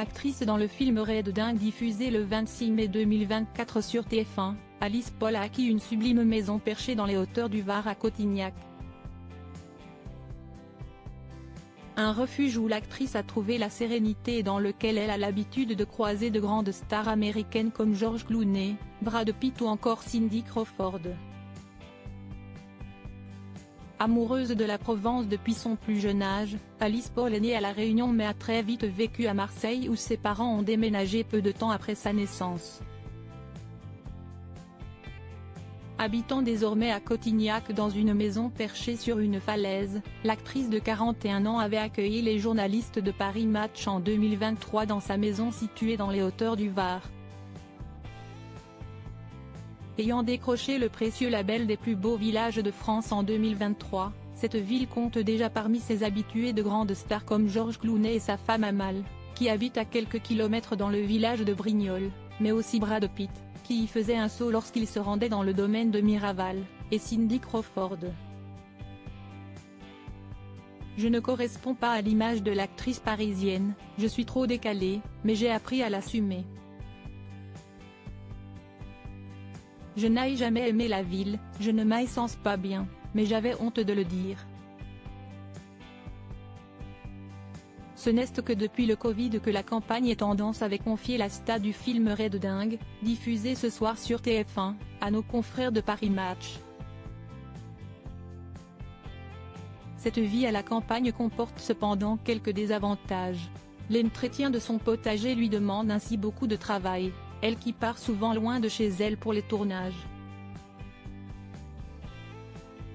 Actrice dans le film Raid Dingue diffusé le 26 mai 2024 sur TF1, Alice Paul a acquis une sublime maison perchée dans les hauteurs du Var à Cotignac. Un refuge où l'actrice a trouvé la sérénité et dans lequel elle a l'habitude de croiser de grandes stars américaines comme George Clooney, Brad Pitt ou encore Cindy Crawford. Amoureuse de la Provence depuis son plus jeune âge, Alice Paul est née à La Réunion mais a très vite vécu à Marseille où ses parents ont déménagé peu de temps après sa naissance. Habitant désormais à Cotignac dans une maison perchée sur une falaise, l'actrice de 41 ans avait accueilli les journalistes de Paris Match en 2023 dans sa maison située dans les hauteurs du Var. Ayant décroché le précieux label des plus beaux villages de France en 2023, cette ville compte déjà parmi ses habitués de grandes stars comme George Clooney et sa femme Amal, qui habite à quelques kilomètres dans le village de Brignoles, mais aussi Brad Pitt, qui y faisait un saut lorsqu'il se rendait dans le domaine de Miraval, et Cindy Crawford. Je ne corresponds pas à l'image de l'actrice parisienne, je suis trop décalée, mais j'ai appris à l'assumer. Je n'ai jamais aimé la ville, je ne m'y sens pas bien, mais j'avais honte de le dire. Ce n'est que depuis le Covid que la campagne est tendance avait confié la star du film Raid Dingue, diffusé ce soir sur TF1, à nos confrères de Paris Match. Cette vie à la campagne comporte cependant quelques désavantages. L'entretien de son potager lui demande ainsi beaucoup de travail, elle qui part souvent loin de chez elle pour les tournages.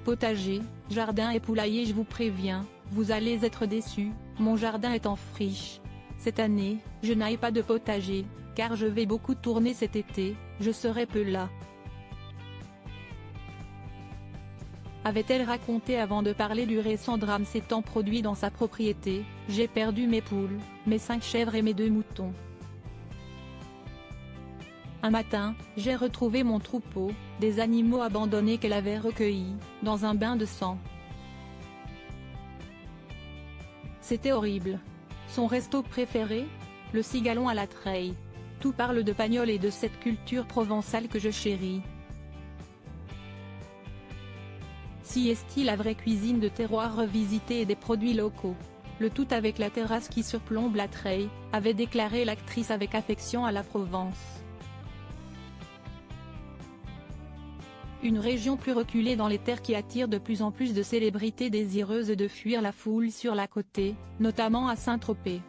Potager, jardin et poulailler, je vous préviens, vous allez être déçus, mon jardin est en friche. Cette année, je n'ai pas de potager, car je vais beaucoup tourner cet été, je serai peu là. Avait-elle raconté avant de parler du récent drame s'étant produit dans sa propriété, j'ai perdu mes poules, mes 5 chèvres et mes 2 moutons. Un matin, j'ai retrouvé mon troupeau, des animaux abandonnés qu'elle avait recueillis, dans un bain de sang. C'était horrible. Son resto préféré? Le cigalon à la treille. Tout parle de Pagnol et de cette culture provençale que je chéris. Si est-il la vraie cuisine de terroir revisitée et des produits locaux. Le tout avec la terrasse qui surplombe la treille, avait déclaré l'actrice avec affection à la Provence. Une région plus reculée dans les terres qui attire de plus en plus de célébrités désireuses de fuir la foule sur la côte, notamment à Saint-Tropez.